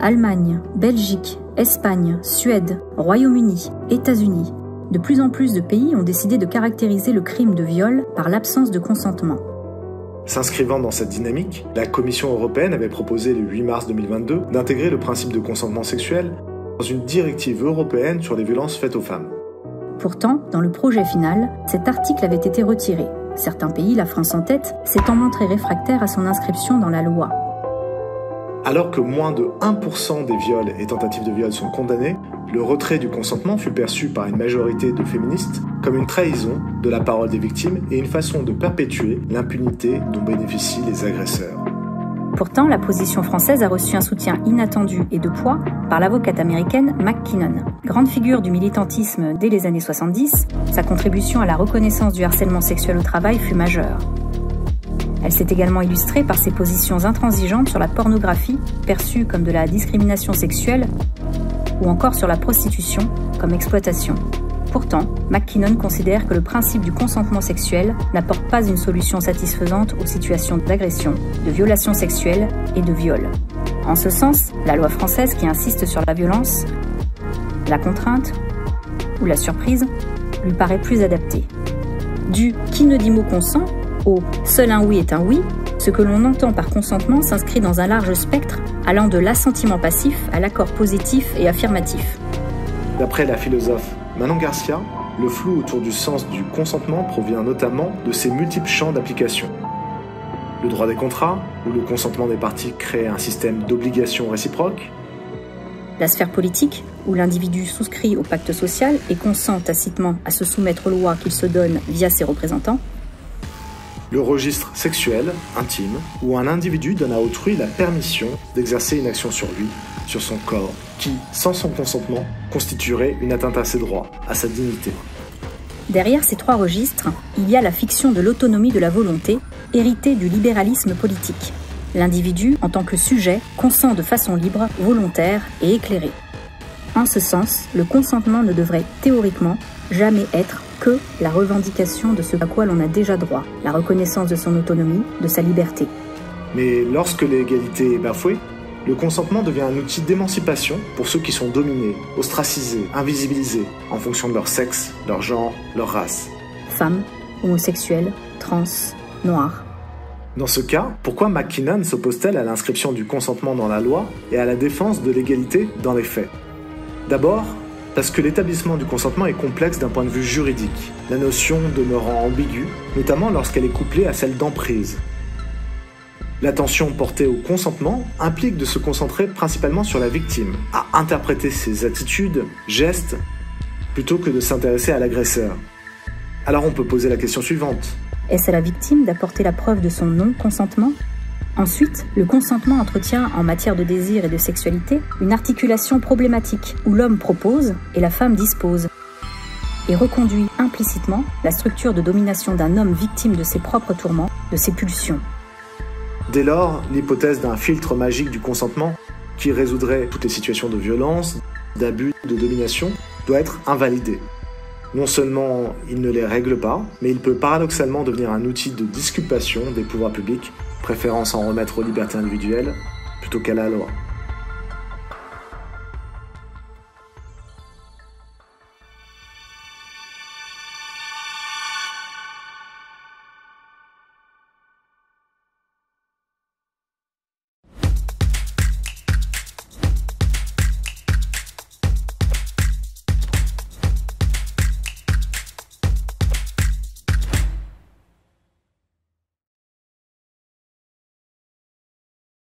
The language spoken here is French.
Allemagne, Belgique, Espagne, Suède, Royaume-Uni, États-Unis. De plus en plus de pays ont décidé de caractériser le crime de viol par l'absence de consentement. S'inscrivant dans cette dynamique, la Commission européenne avait proposé le 8 mars 2022 d'intégrer le principe de consentement sexuel dans une directive européenne sur les violences faites aux femmes. Pourtant, dans le projet final, cet article avait été retiré. Certains pays, la France en tête, s'étant montrés réfractaires à son inscription dans la loi. Alors que moins de 1% des viols et tentatives de viol sont condamnés, le retrait du consentement fut perçu par une majorité de féministes comme une trahison de la parole des victimes et une façon de perpétuer l'impunité dont bénéficient les agresseurs. Pourtant, la position française a reçu un soutien inattendu et de poids par l'avocate américaine McKinnon. Grande figure du militantisme dès les années 70, sa contribution à la reconnaissance du harcèlement sexuel au travail fut majeure. Elle s'est également illustrée par ses positions intransigeantes sur la pornographie, perçue comme de la discrimination sexuelle, ou encore sur la prostitution comme exploitation. Pourtant, McKinnon considère que le principe du consentement sexuel n'apporte pas une solution satisfaisante aux situations d'agression, de violation sexuelle et de viol. En ce sens, la loi française qui insiste sur la violence, la contrainte ou la surprise lui paraît plus adaptée. Du « qui ne dit mot consent » au « seul un oui est un oui », ce que l'on entend par consentement s'inscrit dans un large spectre allant de l'assentiment passif à l'accord positif et affirmatif. D'après la philosophe Manon Garcia, le flou autour du sens du consentement provient notamment de ses multiples champs d'application. Le droit des contrats, où le consentement des parties crée un système d'obligations réciproques. La sphère politique, où l'individu souscrit au pacte social et consent tacitement à se soumettre aux lois qu'il se donne via ses représentants. Le registre sexuel, intime, où un individu donne à autrui la permission d'exercer une action sur lui, sur son corps, qui, sans son consentement, constituerait une atteinte à ses droits, à sa dignité. Derrière ces trois registres, il y a la fiction de l'autonomie de la volonté, héritée du libéralisme politique. L'individu, en tant que sujet, consent de façon libre, volontaire et éclairée. En ce sens, le consentement ne devrait théoriquement jamais être que la revendication de ce à quoi l'on a déjà droit, la reconnaissance de son autonomie, de sa liberté. Mais lorsque l'égalité est bafouée, le consentement devient un outil d'émancipation pour ceux qui sont dominés, ostracisés, invisibilisés, en fonction de leur sexe, leur genre, leur race. Femmes, homosexuels, trans, noirs. Dans ce cas, pourquoi McKinnon s'oppose-t-elle à l'inscription du consentement dans la loi et à la défense de l'égalité dans les faits? D'abord, parce que l'établissement du consentement est complexe d'un point de vue juridique, la notion demeurant ambiguë, notamment lorsqu'elle est couplée à celle d'emprise. L'attention portée au consentement implique de se concentrer principalement sur la victime, à interpréter ses attitudes, gestes, plutôt que de s'intéresser à l'agresseur. Alors on peut poser la question suivante. Est-ce à la victime d'apporter la preuve de son non-consentement ? Ensuite, le consentement entretient, en matière de désir et de sexualité, une articulation problématique où l'homme propose et la femme dispose, et reconduit implicitement la structure de domination d'un homme victime de ses propres tourments, de ses pulsions. Dès lors, l'hypothèse d'un filtre magique du consentement, qui résoudrait toutes les situations de violence, d'abus, de domination, doit être invalidée. Non seulement il ne les règle pas, mais il peut paradoxalement devenir un outil de disculpation des pouvoirs publics, préférant s'en remettre aux libertés individuelles plutôt qu'à la loi.